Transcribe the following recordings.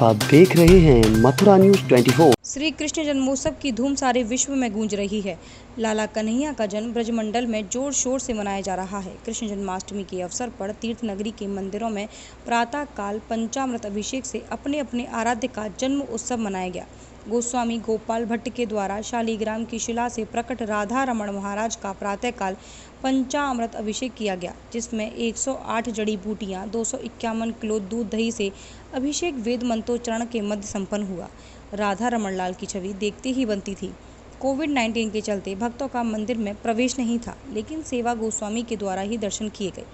आप देख रहे हैं मथुरा न्यूज 24। श्री कृष्ण जन्मोत्सव की धूम सारे विश्व में गूंज रही है। लाला कन्हैया का जन्म ब्रजमंडल में जोर शोर से मनाया जा रहा है। कृष्ण जन्माष्टमी के अवसर पर तीर्थ नगरी के मंदिरों में प्रातः काल पंचामृत अभिषेक से अपने अपने आराध्य का जन्म उत्सव मनाया गया। गोस्वामी गोपाल भट्ट के द्वारा शालिग्राम की शिला से प्रकट राधा रमण महाराज का प्रातःकाल पंचामृत अभिषेक किया गया, जिसमें 108 जड़ी बूटियां 251 किलो दूध दही से अभिषेक वेद मंत्रोच्चारण के मध्य संपन्न हुआ। राधा रमण लाल की छवि देखते ही बनती थी। कोविड-19 के चलते भक्तों का मंदिर में प्रवेश नहीं था, लेकिन सेवा गोस्वामी के द्वारा ही दर्शन किए गए।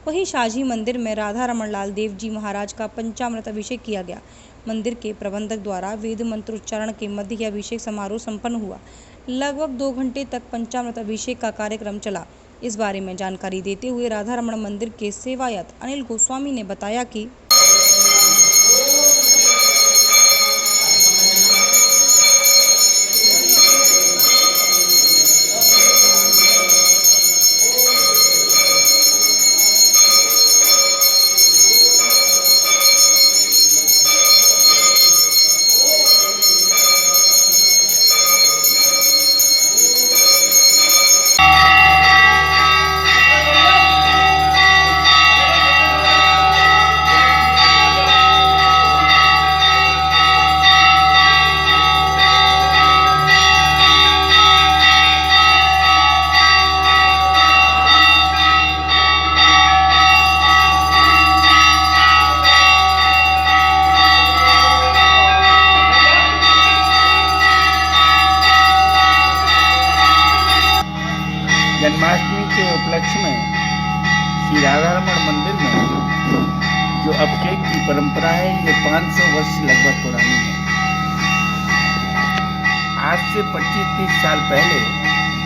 वहीं शाजी मंदिर में राधा रमण लाल देव जी महाराज का पंचामृत अभिषेक किया गया। मंदिर के प्रबंधक द्वारा वेद मंत्रोच्चारण के मध्य यह अभिषेक समारोह संपन्न हुआ। लगभग 2 घंटे तक पंचामृत अभिषेक का कार्यक्रम चला। इस बारे में जानकारी देते हुए राधा रमण मंदिर के सेवायत अनिल गोस्वामी ने बताया कि जन्माष्टमी के उपलक्ष्य में श्री राधा रमण मंदिर में जो अभिषेक की परंपरा है, ये 500 वर्ष लगभग पुरानी है। आज से 25-30 साल पहले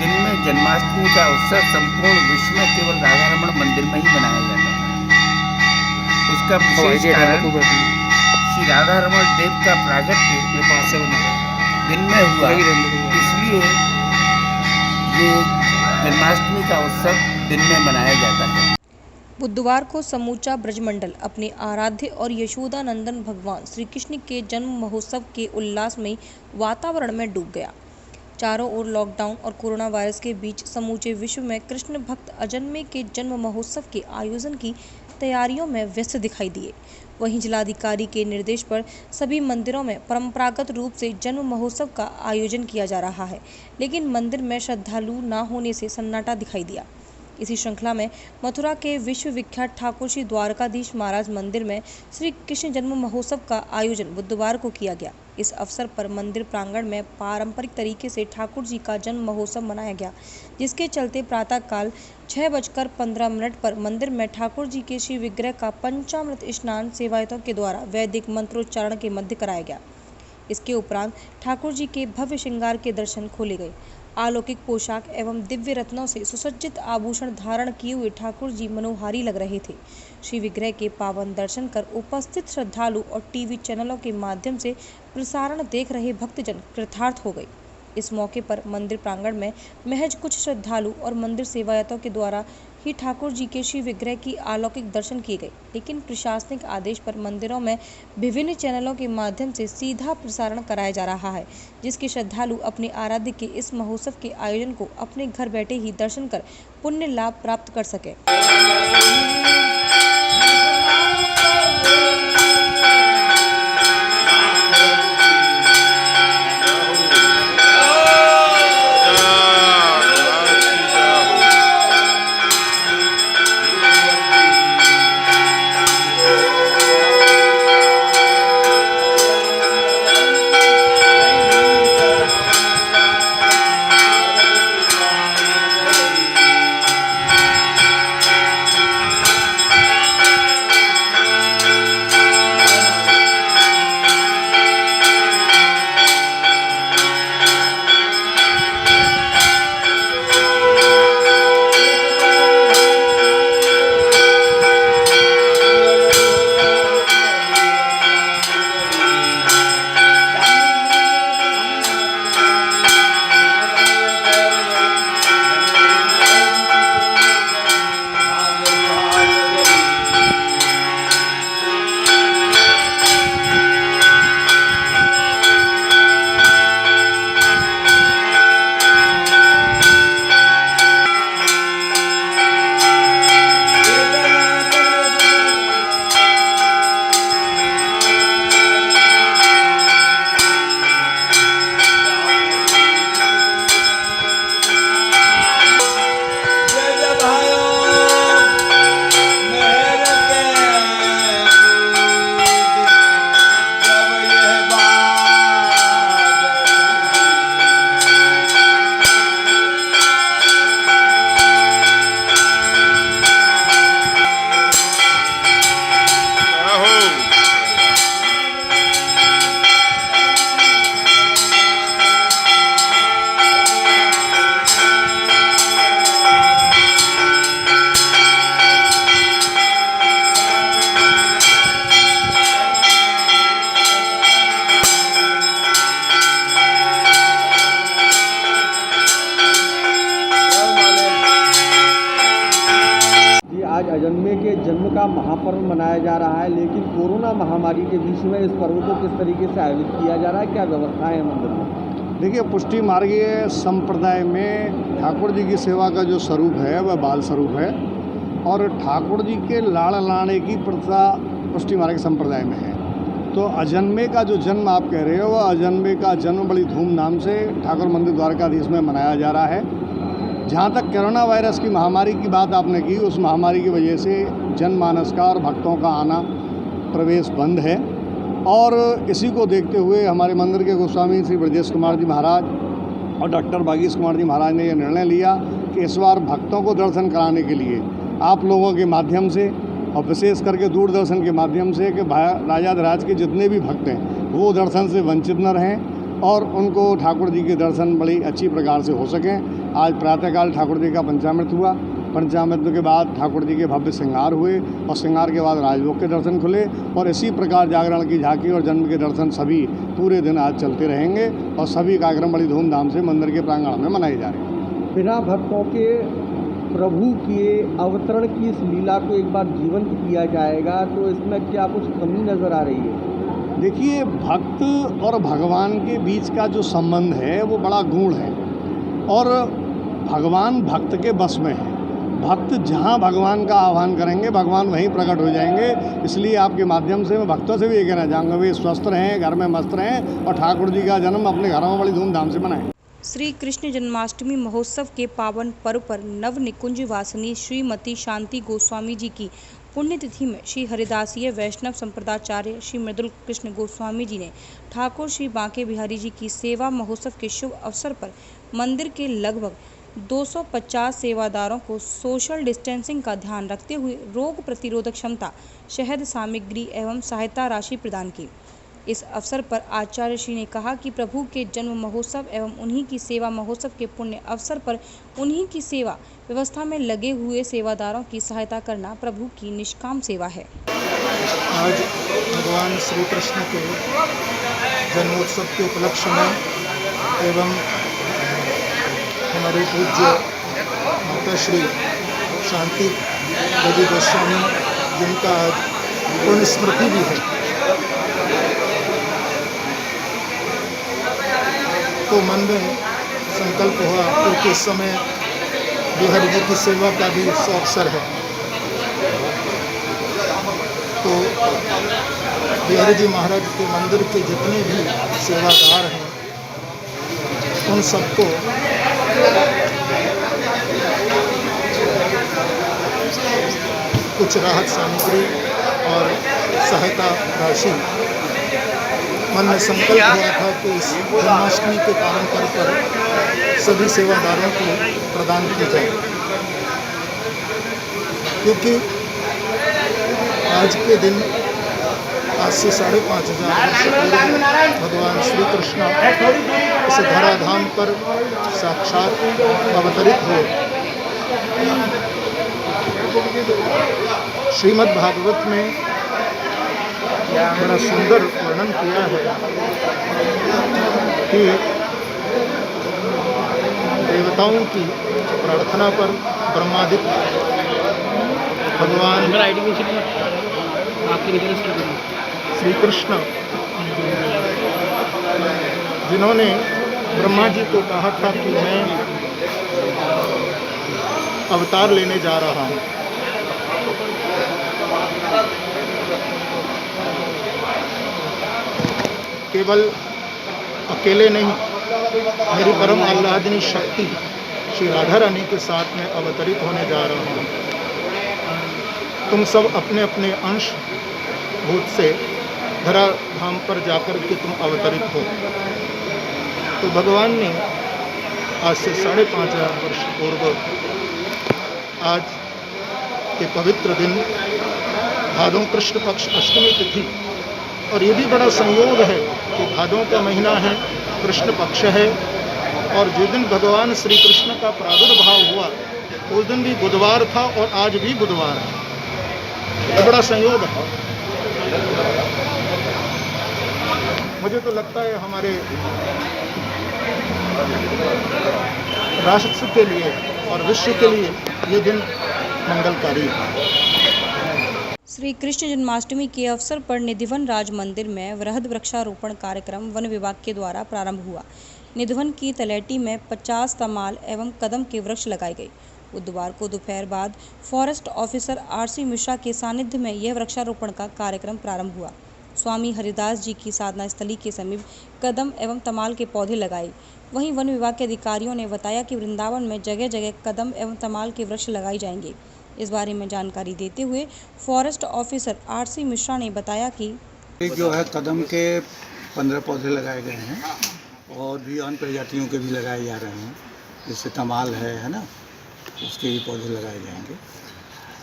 दिन में जन्माष्टमी का उत्सव संपूर्ण विश्व में केवल राधा रमण मंदिर में ही मनाया जाता था। उसका विशेष कारण श्री राधा रमण देव का प्रागट्य दिन में हुआ, इसलिए ये जन्माष्टमी का उत्सव दिन में मनाया जाता है। बुधवार को समूचा ब्रजमंडल अपने आराध्य और यशोदा नंदन भगवान श्री कृष्ण के जन्म महोत्सव के उल्लासमयी वातावरण में डूब गया। चारों ओर लॉकडाउन और कोरोना वायरस के बीच समूचे विश्व में कृष्ण भक्त अजन्मे के जन्म महोत्सव के आयोजन की तैयारियों में व्यस्त दिखाई दिए। वहीं जिलाधिकारी के निर्देश पर सभी मंदिरों में परंपरागत रूप से जन्म महोत्सव का आयोजन किया जा रहा है, लेकिन मंदिर में श्रद्धालु न होने से सन्नाटा दिखाई दिया। इसी श्रृंखला में मथुरा के विश्व विख्यात ठाकुर श्री द्वारकाधीश महाराज मंदिर में श्री कृष्ण जन्म महोत्सव का आयोजन बुधवार को किया गया। इस अवसर पर मंदिर प्रांगण में पारंपरिक तरीके से ठाकुर जी का जन्म महोत्सव मनाया गया, जिसके चलते प्रातःकाल 6:15 पर मंदिर में ठाकुर जी के श्री विग्रह का पंचामृत स्नान सेवायतों के द्वारा वैदिक मंत्रोच्चारण के मध्य कराया गया। इसके उपरांत ठाकुर जी के भव्य श्रृंगार के दर्शन खोले गए। अलौकिक पोशाक एवं दिव्य रत्नों से सुसज्जित आभूषण धारण किए हुए ठाकुर जी मनोहारी लग रहे थे। श्री विग्रह के पावन दर्शन कर उपस्थित श्रद्धालु और टीवी चैनलों के माध्यम से प्रसारण देख रहे भक्तजन कृतार्थ हो गए। इस मौके पर मंदिर प्रांगण में महज कुछ श्रद्धालु और मंदिर सेवायतों के द्वारा ही ठाकुर जी के श्री विग्रह की अलौकिक दर्शन किए गए, लेकिन प्रशासनिक आदेश पर मंदिरों में विभिन्न चैनलों के माध्यम से सीधा प्रसारण कराया जा रहा है, जिसके श्रद्धालु अपने आराध्य के इस महोत्सव के आयोजन को अपने घर बैठे ही दर्शन कर पुण्य लाभ प्राप्त कर सके। का महापर्व मनाया जा रहा है, लेकिन कोरोना महामारी के बीच में इस पर्व को किस तरीके से आयोजित किया जा रहा है, क्या व्यवस्थाएं हैं मंदिर में? देखिए, पुष्टि मार्गीय संप्रदाय में ठाकुर जी की सेवा का जो स्वरूप है वह बाल स्वरूप है और ठाकुर जी के लाड़ लाने की प्रथा पुष्टि मार्ग संप्रदाय में है। तो अजन्मे का जो जन्म आप कह रहे हो, वह अजन्मे का जन्म बड़ी धूमधाम से ठाकुर मंदिर द्वारकाधीश में मनाया जा रहा है। जहाँ तक कोरोना वायरस की महामारी की बात आपने की, उस महामारी की वजह से जनमानस का और भक्तों का आना प्रवेश बंद है और इसी को देखते हुए हमारे मंदिर के गोस्वामी श्री ब्रजेश कुमार जी महाराज और डॉक्टर भागीश कुमार जी महाराज ने यह निर्णय लिया कि इस बार भक्तों को दर्शन कराने के लिए आप लोगों के माध्यम से और विशेष करके दूरदर्शन के माध्यम से कि राजाधिराज के जितने भी भक्त हैं वो दर्शन से वंचित न रहें और उनको ठाकुर जी के दर्शन बड़ी अच्छी प्रकार से हो सकें। आज प्रातःकाल ठाकुर जी का पंचामृत हुआ, पंचामृत के बाद ठाकुर जी के भव्य श्रृंगार हुए और श्रृंगार के बाद राजभोग के दर्शन खुले और इसी प्रकार जागरण की झांकी और जन्म के दर्शन सभी पूरे दिन आज चलते रहेंगे और सभी कार्यक्रम बड़ी धूमधाम से मंदिर के प्रांगण में मनाए जा रहे हैं। बिना भक्तों के प्रभु के अवतरण की इस लीला को एक बार जीवंत किया जाएगा, तो इसमें क्या कुछ कमी नज़र आ रही है? देखिए, भक्त और भगवान के बीच का जो संबंध है वो बड़ा गूढ़ है और भगवान भक्त के बस में है। भक्त जहाँ भगवान का आह्वान करेंगे भगवान वहीं प्रकट हो जाएंगे। इसलिए आपके माध्यम से मैं भक्तों से भी ये कहना चाहूँगा, वे स्वस्थ रहें, घर में मस्त रहें और ठाकुर जी का जन्म अपने घरों में बड़ी धूमधाम से मनाएं। श्री कृष्ण जन्माष्टमी महोत्सव के पावन पर्व पर नव निकुंज वासिनी श्रीमती शांति गोस्वामी जी की पुण्यतिथि में श्री हरिदासीय वैष्णव संप्रदाचार्य श्री मृदुल कृष्ण गोस्वामी जी ने ठाकुर श्री बांके बिहारी जी की सेवा महोत्सव के शुभ अवसर पर मंदिर के लगभग 250 सेवादारों को सोशल डिस्टेंसिंग का ध्यान रखते हुए रोग प्रतिरोधक क्षमता, शहद सामग्री एवं सहायता राशि प्रदान की। इस अवसर पर आचार्य श्री ने कहा कि प्रभु के जन्म महोत्सव एवं उन्हीं की सेवा महोत्सव के पुण्य अवसर पर उन्हीं की सेवा व्यवस्था में लगे हुए सेवादारों की सहायता करना प्रभु की निष्काम सेवा है। आज भगवान श्री कृष्ण के जन्मोत्सव के उपलक्ष्य में एवं हमारे पूज्य माता श्री शांति देवी गोस्वामी जिनका आज पुण्य स्मृति भी है, तो मन में संकल्प हुआ क्योंकि इस समय बिहारी जी की सेवा का भी अवसर है, तो बिहारी जी महाराज के मंदिर के जितने भी सेवादार हैं उन सबको कुछ राहत सामग्री और सहायता राशि मन में संकल्प हुआ था कि इस जन्माष्टमी के पावन पर्व पर सभी सेवादारों को प्रदान की जाए, क्योंकि आज के दिन आज से 5,500 वर्ष पूर्व भगवान श्री कृष्ण इस धराधाम पर साक्षात अवतरित हुए। श्रीमद् भागवत में बड़ा सुंदर वर्णन किया है कि देवताओं की प्रार्थना पर ब्रह्मादित्य भगवान श्री कृष्ण जिन्होंने ब्रह्मा जी को कहा था कि मैं अवतार लेने जा रहा हूँ, केवल अकेले नहीं, मेरी परम आह्लादिनी शक्ति श्री राधा रानी के साथ में अवतरित होने जा रहा हूँ। तुम सब अपने अपने अंश भूत से धरा धाम पर जाकर के तुम अवतरित हो। तो भगवान ने आज से 5,500 वर्ष पूर्व आज के पवित्र दिन भादों कृष्ण पक्ष अष्टमी तिथि, और ये भी बड़ा संयोग है कि भादों का महीना है, कृष्ण पक्ष है, और जिस दिन भगवान श्री कृष्ण का प्रादुर्भाव हुआ उस दिन भी बुधवार था और आज भी बुधवार है। ये बड़ा संयोग है। मुझे तो लगता है हमारे राष्ट्र के लिए और विश्व के लिए ये दिन मंगलकारी है। श्री कृष्ण जन्माष्टमी के अवसर पर निधिवन राज मंदिर में वृहद वृक्षारोपण कार्यक्रम वन विभाग के द्वारा प्रारंभ हुआ। निधिवन की तलैटी में 50 तमाल एवं कदम के वृक्ष लगाए गए। बुधवार को दोपहर बाद फॉरेस्ट ऑफिसर आरसी मिश्रा के सानिध्य में यह वृक्षारोपण का कार्यक्रम प्रारंभ हुआ। स्वामी हरिदास जी की साधना स्थली के समीप कदम एवं तमाल के पौधे लगाए। वहीं वन विभाग के अधिकारियों ने बताया कि वृंदावन में जगह जगह कदम एवं तमाल के वृक्ष लगाए जाएंगे। इस बारे में जानकारी देते हुए फॉरेस्ट ऑफिसर आरसी मिश्रा ने बताया कि जो है कदम के 15 पौधे लगाए गए हैं और भी अन्य प्रजातियों के भी लगाए जा रहे हैं, जैसे तमाल है ना, उसके भी पौधे लगाए जाएंगे।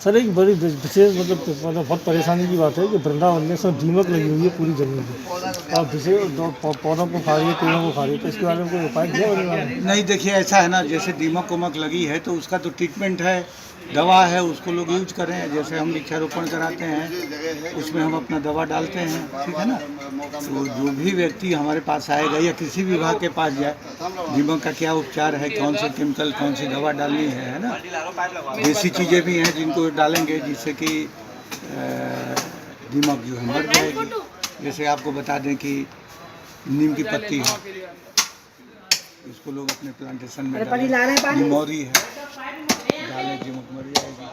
सर एक बड़ी विशेष मतलब बहुत परेशानी की बात है कि वृंदावन में सब दीमक लगी हुई है पूरी जमीन पे और विशेष पौधों को खा रही है, पेड़ों को खा रही है, तो इसके बारे में कोई उपाय किया? नहीं, देखिए ऐसा है ना, जैसे दीमक उमक लगी है तो उसका तो ट्रीटमेंट है, दवा है, उसको लोग यूज करें। जैसे हम वृक्षारोपण कराते हैं उसमें हम अपना दवा डालते हैं, ठीक है ना। तो जो भी व्यक्ति हमारे पास आएगा या किसी विभाग के पास जाए, दीमक का क्या उपचार है, कौन से केमिकल, कौन सी दवा डालनी है ना। देसी चीज़ें भी हैं जिनको डालेंगे जिससे कि दीमक जो है मर जाएगी। जैसे आपको बता दें कि नीम की पत्ती है, इसको लोग अपने प्लांटेशन में डालें। निमौरी है, डालें, दीमक मर जाएगी।